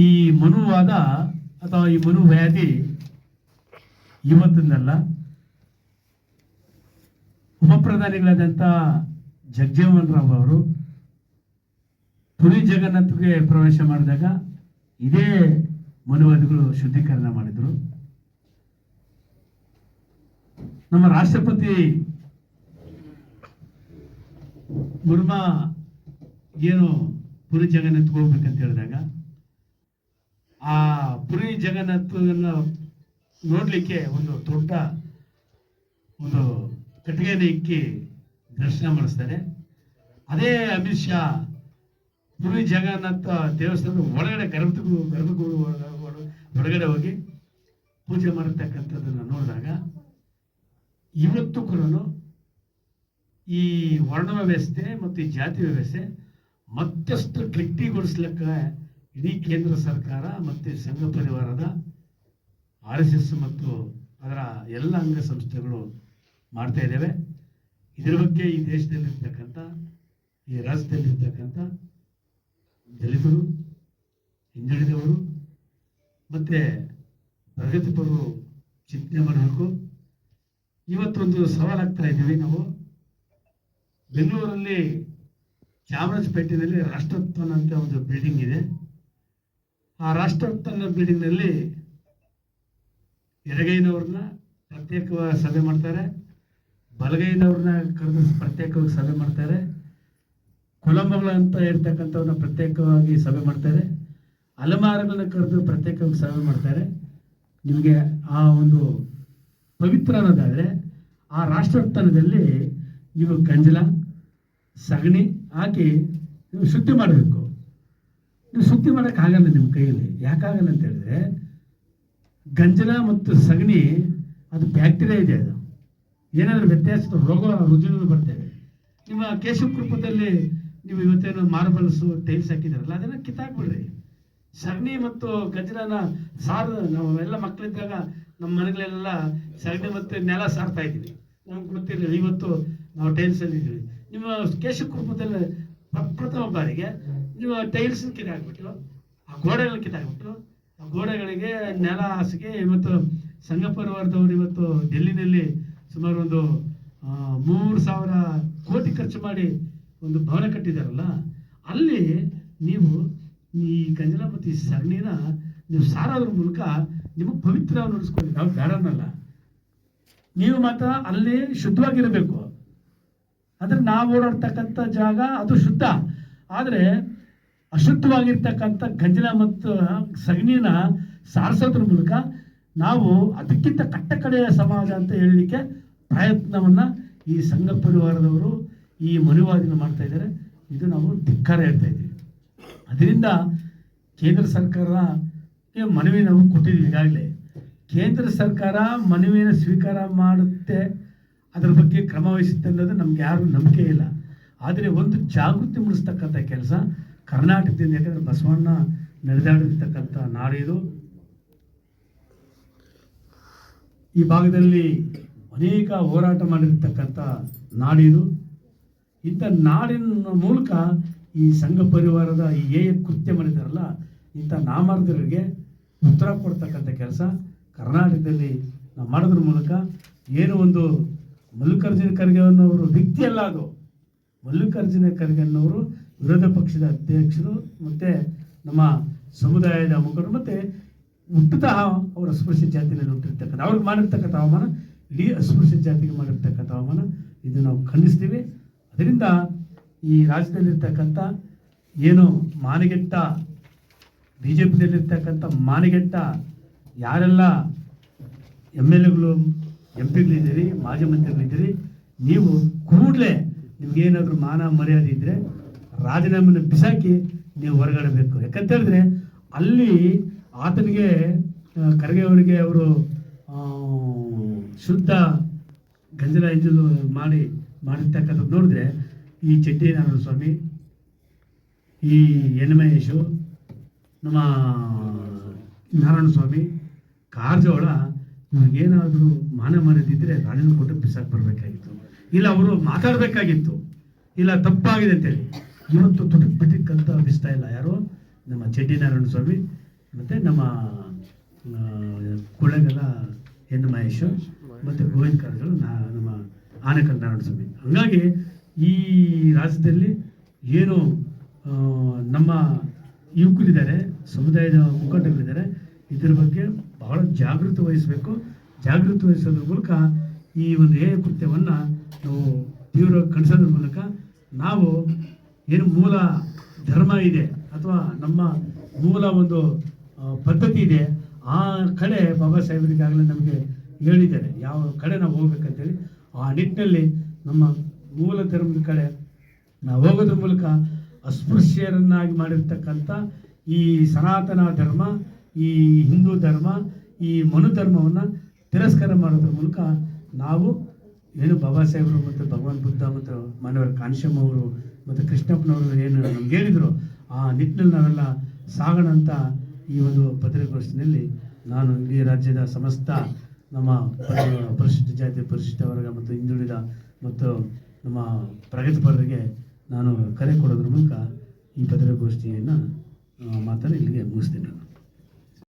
ಈ ಮನುವಾದ ಅಥವಾ ಈ ಮನುವ್ಯಾಧಿ ಇವತ್ತಿನಲ್ಲ. ಉಪಪ್ರಧಾನಿಗಳಾದಂಥ ಜಗಜೀವನ್ ರಾಮ್ ಅವರು ಪುರಿ ಜಗನ್ನಾಥ್ಗೆ ಪ್ರವೇಶ ಮಾಡಿದಾಗ ಇದೇ ಮನುವಾದಿಗಳು ಶುದ್ಧೀಕರಣ ಮಾಡಿದರು. ನಮ್ಮ ರಾಷ್ಟ್ರಪತಿ ಮುರ್ಮಾ ಏನು ಪುರಿ ಜಗನ್ನಾಥ್ ಹೋಗ್ಬೇಕಂತ ಹೇಳಿದಾಗ ಆ ಪುರಿ ಜಗನ್ನಾಥನ್ನ ನೋಡ್ಲಿಕ್ಕೆ ಒಂದು ದೊಡ್ಡ ಒಂದು ಕಟ್ಟಿಗೆನ ಇಕ್ಕಿ ದರ್ಶನ ಮಾಡಿಸ್ತಾರೆ. ಅದೇ ಅಮಿತ್ ಶಾ ಪುರಿ ಜಗನ್ನಾಥ ದೇವಸ್ಥಾನದ ಒಳಗಡೆ ಗರ್ಭಗುಡಿ ಒಳಗಡೆ ಹೋಗಿ ಪೂಜೆ ಮಾಡತಕ್ಕಂಥದ್ದನ್ನು ನೋಡಿದಾಗ ಇವತ್ತು ಕೂಡ ಈ ವರ್ಣ ವ್ಯವಸ್ಥೆ ಮತ್ತು ಈ ಜಾತಿ ವ್ಯವಸ್ಥೆ ಮತ್ತಷ್ಟು ಗಟ್ಟಿಗೊಳಿಸ್ಲಿಕ್ಕೆ ಇಡೀ ಕೇಂದ್ರ ಸರ್ಕಾರ ಮತ್ತು ಸಂಘ ಪರಿವಾರದ RSS ಮತ್ತು ಅದರ ಎಲ್ಲ ಅಂಗಸಂಸ್ಥೆಗಳು ಮಾಡ್ತಾ ಇದ್ದೇವೆ. ಇದರ ಬಗ್ಗೆ ಈ ದೇಶದಲ್ಲಿರ್ತಕ್ಕಂಥ ಈ ರಾಜ್ಯದಲ್ಲಿರ್ತಕ್ಕಂಥ ದಲಿತರು, ಹಿಂದುಳಿದವರು ಮತ್ತು ಪ್ರಗತಿಪರರು ಚಿಂತನೆ ಮಾಡಬೇಕು. ಇವತ್ತೊಂದು ಸವಾಲಾಗ್ತಾ ಇದ್ದೀವಿ. ನಾವು ಬೆಂಗಳೂರಲ್ಲಿ ಚಾಮರಾಜಪೇಟೆಯಲ್ಲಿ ರಾಷ್ಟ್ರೋತ್ಥಾನ ಅಂತ ಒಂದು ಬಿಲ್ಡಿಂಗ್ ಇದೆ. ಆ ರಾಷ್ಟ್ರೋತ್ಥಾನ ಬಿಲ್ಡಿಂಗ್ನಲ್ಲಿ ಎಡಗೈನವ್ರನ್ನ ಪ್ರತ್ಯೇಕವಾಗಿ ಸಭೆ ಮಾಡ್ತಾರೆ, ಬಲಗೈನವ್ರನ್ನ ಕರೆದು ಪ್ರತ್ಯೇಕವಾಗಿ ಸಭೆ ಮಾಡ್ತಾರೆ, ಕುಲಂಬಗಳು ಅಂತ ಇರ್ತಕ್ಕಂಥವ್ರನ್ನ ಪ್ರತ್ಯೇಕವಾಗಿ ಸಭೆ ಮಾಡ್ತಾರೆ, ಅಲಮಾರಗಳನ್ನ ಕರೆದು ಪ್ರತ್ಯೇಕವಾಗಿ ಸಭೆ ಮಾಡ್ತಾರೆ. ನಿಮಗೆ ಆ ಒಂದು ಪವಿತ್ರ ಅನ್ನೋದಾದರೆ ಆ ರಾಷ್ಟ್ರೋತ್ಥಾನದಲ್ಲಿ ನೀವು ಗಂಜಲ ಸಗಣಿ ಹಾಕಿ ನೀವು ಶುದ್ಧಿ ಮಾಡಬೇಕು. ನೀವು ಶುದ್ಧಿ ಮಾಡೋಕ್ಕಾಗಲ್ಲ ನಿಮ್ಮ ಕೈಯಲ್ಲಿ. ಯಾಕಾಗಲ್ಲ ಅಂತ ಹೇಳಿದ್ರೆ ಗಂಜಲ ಮತ್ತು ಸಗಣಿ ಅದು ಬ್ಯಾಕ್ಟೀರಿಯಾ ಇದೆ. ಅದು ಏನಾದರೂ ವ್ಯತ್ಯಾಸ ರೋಗ ರುಜಿನಗಳು ಬರ್ತೇವೆ. ನಿಮ್ಮ ಕೇಶವ ಕೃಪದಲ್ಲಿ ನೀವು ಇವತ್ತೇನು ಮಾರ್ಬಲ್ಸು ಟೈಲ್ಸ್ ಹಾಕಿದಾರಲ್ಲ ಅದನ್ನು ಕಿತ್ತಾಕ್ಬಿಡ್ರಿ. ಸಗಣಿ ಮತ್ತು ಗಂಜಲನ ಸಾರು ನಾವು ಎಲ್ಲ ಮಕ್ಕಳಿದ್ದಾಗ ನಮ್ಮ ಮನೆಗಳೆಲ್ಲ ಸಗಣಿ ಮತ್ತು ನೆಲ ಸಾರ್ತಾ ಇದ್ದೀವಿ. ನಮ್ಗೆ ಗೊತ್ತಿರಲಿಲ್ಲ. ಇವತ್ತು ನಾವು ಟೈಲ್ಸಲ್ಲಿ ಇದ್ದೀವಿ. ನಿಮ್ಮ ಕೇಶವ ಕೃಪದಲ್ಲಿ ಪ್ರಥಮ ಬಾರಿಗೆ ನೀವು ಟೈಲ್ಸ್ ಕಿತ್ತಾಕ್ಬಿಟ್ಟು ಆ ಗೋಡೆಗಳನ್ನ ಕಿತ್ತಾಕ್ಬಿಟ್ಟು ಆ ಗೋಡೆಗಳಿಗೆ ನೆಲ ಹಾಸಿಗೆ ಇವತ್ತು ಸಂಘ ಪರಿವಾರದವರು ಇವತ್ತು ಡೆಲ್ಲಿನಲ್ಲಿ ಸುಮಾರು ಒಂದು 3,000 ಕೋಟಿ ಖರ್ಚು ಮಾಡಿ ಒಂದು ಭವನ ಕಟ್ಟಿದಾರಲ್ಲ, ಅಲ್ಲಿ ನೀವು ಈ ಗಂಜಲ ಮತ್ತು ಈ ಸಗಣಿನ ನೀವು ಸಾರೋದ್ರ ಮೂಲಕ ನಿಮಗೆ ಪವಿತ್ರ ನಡೆಸ್ಕೊಳ್ಳಿ. ನಾವು ಬೇಡನ್ನಲ್ಲ, ನೀವು ಮಾತ್ರ ಅಲ್ಲಿ ಶುದ್ಧವಾಗಿರಬೇಕು. ಆದರೆ ನಾವು ಓಡಾಡ್ತಕ್ಕಂಥ ಜಾಗ ಅದು ಶುದ್ಧ. ಆದರೆ ಅಶುದ್ಧವಾಗಿರ್ತಕ್ಕಂಥ ಗಂಜಲ ಮತ್ತು ಸಗಣಿನ ಸಾರಿಸೋದ್ರ ಮೂಲಕ ನಾವು ಅದಕ್ಕಿಂತ ಕಟ್ಟಕಡೆಯ ಸಮಾಜ ಅಂತ ಹೇಳಲಿಕ್ಕೆ ಪ್ರಯತ್ನವನ್ನು ಈ ಸಂಘ ಪರಿವಾರದವರು ಈ ಮನುವಾದಿನ ಮಾಡ್ತಾ ಇದ್ದಾರೆ. ಇದು ನಾವು ಧಿಕ್ಕಾರ ಹೇಳ್ತಾ ಇದ್ದೀವಿ. ಅದರಿಂದ ಕೇಂದ್ರ ಸರ್ಕಾರಕ್ಕೆ ಮನವಿ ನಾವು ಕೊಟ್ಟಿದ್ದೀವಿ ಈಗಾಗಲೇ. ಕೇಂದ್ರ ಸರ್ಕಾರ ಮನವಿಯನ್ನು ಸ್ವೀಕಾರ ಮಾಡುತ್ತೆ, ಅದರ ಬಗ್ಗೆ ಕ್ರಮ ವಹಿಸುತ್ತೆ ಅನ್ನೋದು ನಮ್ಗೆ ಯಾರು ನಂಬಿಕೆ ಇಲ್ಲ. ಆದರೆ ಒಂದು ಜಾಗೃತಿ ಮೂಡಿಸ್ತಕ್ಕಂಥ ಕೆಲಸ ಕರ್ನಾಟಕದಿಂದ, ಯಾಕಂದರೆ ಬಸವಣ್ಣ ನಡೆದಾಡಿರ್ತಕ್ಕಂಥ ನಾಡಿದು. ಈ ಭಾಗದಲ್ಲಿ ಅನೇಕ ಹೋರಾಟ ಮಾಡಿರ್ತಕ್ಕಂಥ ನಾಡಿದು. ಇಂಥ ನಾಡಿನ ಮೂಲಕ ಈ ಸಂಘ ಪರಿವಾರದ ಈ ಕೃತ್ಯ ಮಾಡಿದಾರಲ್ಲ, ಇಂಥ ನಾಮರ್ದರಿಗೆ ಉತ್ತರ ಕೊಡ್ತಕ್ಕಂಥ ಕೆಲಸ ಕರ್ನಾಟಕದಲ್ಲಿ ನಾವು ಮಾಡೋದ್ರ ಮೂಲಕ ಏನು ಒಂದು ಮಲ್ಲಿಕಾರ್ಜುನ ಖರ್ಗೆ ಅನ್ನೋರು ವ್ಯಕ್ತಿ ಅಲ್ಲ, ಅದು ಮಲ್ಲಿಕಾರ್ಜುನ ಖರ್ಗೆ ಅನ್ನೋರು ವಿರೋಧ ಪಕ್ಷದ ಅಧ್ಯಕ್ಷರು ಮತ್ತು ನಮ್ಮ ಸಮುದಾಯದ ಮುಖಂಡರು ಮತ್ತು ಹುಟ್ಟುತ್ತಾ ಅವರು ಅಸ್ಪೃಶ್ಯ ಜಾತಿಯಲ್ಲಿ ಹುಟ್ಟಿರ್ತಕ್ಕಂಥ ಅವ್ರಿಗೆ ಮಾಡಿರ್ತಕ್ಕಂಥ ಅವಮಾನ ಇಡೀ ಅಸ್ಪೃಶ್ಯ ಜಾತಿಗೆ ಮಾಡಿರ್ತಕ್ಕಂಥ ಅವಮಾನ ಇದು ನಾವು ಖಂಡಿಸ್ತೀವಿ. ಅದರಿಂದ ಈ ರಾಜ್ಯದಲ್ಲಿರ್ತಕ್ಕಂಥ ಏನು ಮಾನಗೆಟ್ಟ BJPದಲ್ಲಿರ್ತಕ್ಕಂಥ ಮಾನಗೆಟ್ಟ ಯಾರೆಲ್ಲ MLAಗಳು MP ಗಳಿದ್ದೀರಿ, ಮಾಜಿ ಮಂತ್ರಿಗಳಿದ್ದೀರಿ, ನೀವು ಕೂಡಲೇ ನಿಮ್ಗೇನಾದರೂ ಮಾನ ಮರ್ಯಾದೆ ಇದ್ದರೆ ರಾಜೀನಾಮೆನ ಬಿಸಾಕಿ ನೀವು ಹೊರಗಡೆ ಬೇಕು. ಯಾಕಂತ ಹೇಳಿದ್ರೆ ಅಲ್ಲಿ ಆತನಿಗೆ ಖರ್ಗೆ ಅವರಿಗೆ ಅವರು ಶುದ್ಧ ಗಂಜಲ ಇಂಜಲು ಮಾಡಿರ್ತಕ್ಕಂಥದ್ದು ನೋಡಿದ್ರೆ ಈ ಚಡ್ಡಿ ನಾರಾಯಣ ಸ್ವಾಮಿ, ಈ ಮಹೇಶು, ನಮ್ಮ ನಾರಾಯಣ ಸ್ವಾಮಿ, ಕಾರಜೋಳ ಇವ್ರಿಗೇನಾದರೂ ಮಾನ ಮರ್ಯಾದಿದ್ದರೆ ರಾಜೀನಾಮೆ ಕೊಟ್ಟು ಬಿಸಾಕ್ ಬರಬೇಕಾಗಿತ್ತು, ಇಲ್ಲ ಅವರು ಮಾತಾಡಬೇಕಾಗಿತ್ತು, ಇಲ್ಲ ತಪ್ಪಾಗಿದೆ ಅಂತೇಳಿ. ಇವತ್ತು ತುಟುಕ್ ಬಿಟ್ಟಿಕ್ಕಂತ ಅನಿಸ್ತಾ ಇಲ್ಲ ಯಾರು ನಮ್ಮ ಚಡ್ಡಿ ನಾರಾಯಣ ಸ್ವಾಮಿ. ಮತ್ತು ನಮ್ಮ ಕೊಳ್ಳೇಗಾಲ ಎನ್ ಮಹೇಶ್ ಮತ್ತು ಗೋವಿಂದ ಕಾರಜೋಳ ನಮ್ಮ ಆನೇಕಲ್ ನಾರಾಯಣಸ್ವಾಮಿ. ಹಾಗಾಗಿ ಈ ರಾಜ್ಯದಲ್ಲಿ ಏನು ನಮ್ಮ ಯುವಕರಿದ್ದಾರೆ, ಸಮುದಾಯದ ಮುಖಂಡಗಳಿದ್ದಾರೆ, ಇದರ ಬಗ್ಗೆ ಬಹಳ ಜಾಗೃತಿ ವಹಿಸಬೇಕು. ಜಾಗೃತಿ ವಹಿಸೋದ್ರ ಮೂಲಕ ಈ ಒಂದು ಹೇಯ ಕೃತ್ಯವನ್ನು ನಾವು ತೀವ್ರವಾಗಿ ಖಂಡಿಸೋದ್ರ ಮೂಲಕ ನಾವು ಏನು ಮೂಲ ಧರ್ಮ ಇದೆ ಅಥವಾ ನಮ್ಮ ಮೂಲ ಒಂದು ಪದ್ಧತಿ ಇದೆ, ಆ ಕಡೆ ಬಾಬಾ ಸಾಹೇಬರಿಗಾಗಲೇ ನಮಗೆ ಹೇಳಿದ್ದಾರೆ ಯಾವ ಕಡೆ ನಾವು ಹೋಗ್ಬೇಕಂತೇಳಿ. ಆ ನಿಟ್ಟಿನಲ್ಲಿ ನಮ್ಮ ಮೂಲ ಧರ್ಮದ ಕಡೆ ನಾವು ಹೋಗೋದ್ರ ಮೂಲಕ ಅಸ್ಪೃಶ್ಯರನ್ನಾಗಿ ಮಾಡಿರ್ತಕ್ಕಂಥ ಈ ಸನಾತನ ಧರ್ಮ, ಈ ಹಿಂದೂ ಧರ್ಮ, ಈ ಮನು ಧರ್ಮವನ್ನು ತಿರಸ್ಕಾರ ಮಾಡೋದ್ರ ಮೂಲಕ ನಾವು ಏನು ಬಾಬಾ ಸಾಹೇಬರು ಮತ್ತು ಭಗವಾನ್ ಬುದ್ಧ ಮತ್ತು ಮಾನವರ ಕಾನ್ಶಮ್ ಅವರು ಮತ್ತು ಕೃಷ್ಣಪ್ಪನವರು ಏನು ನಮ್ಗೆ ಹೇಳಿದರು, ಆ ನಿಟ್ಟಿನಲ್ಲಿ ನಾವೆಲ್ಲ ಸಾಗೋಣ ಅಂತ ಈ ಒಂದು ಪತ್ರಿಕಾಗೋಷ್ಠಿಯಲ್ಲಿ ನಾನು ಇಡೀ ರಾಜ್ಯದ ಸಮಸ್ತ ನಮ್ಮ ಪರಿಶಿಷ್ಟ ಜಾತಿ, ಪರಿಶಿಷ್ಟ ವರ್ಗ ಮತ್ತು ಹಿಂದುಳಿದ ಮತ್ತು ನಮ್ಮ ಪ್ರಗತಿಪರರಿಗೆ ನಾನು ಕರೆ ಕೊಡೋದ್ರ ಮೂಲಕ ಈ ಪತ್ರಿಕಾಗೋಷ್ಠಿಯನ್ನು ಮಾತನ್ನು ಇಲ್ಲಿಗೆ ಮುಗಿಸ್ತೀನಿ ನಾನು.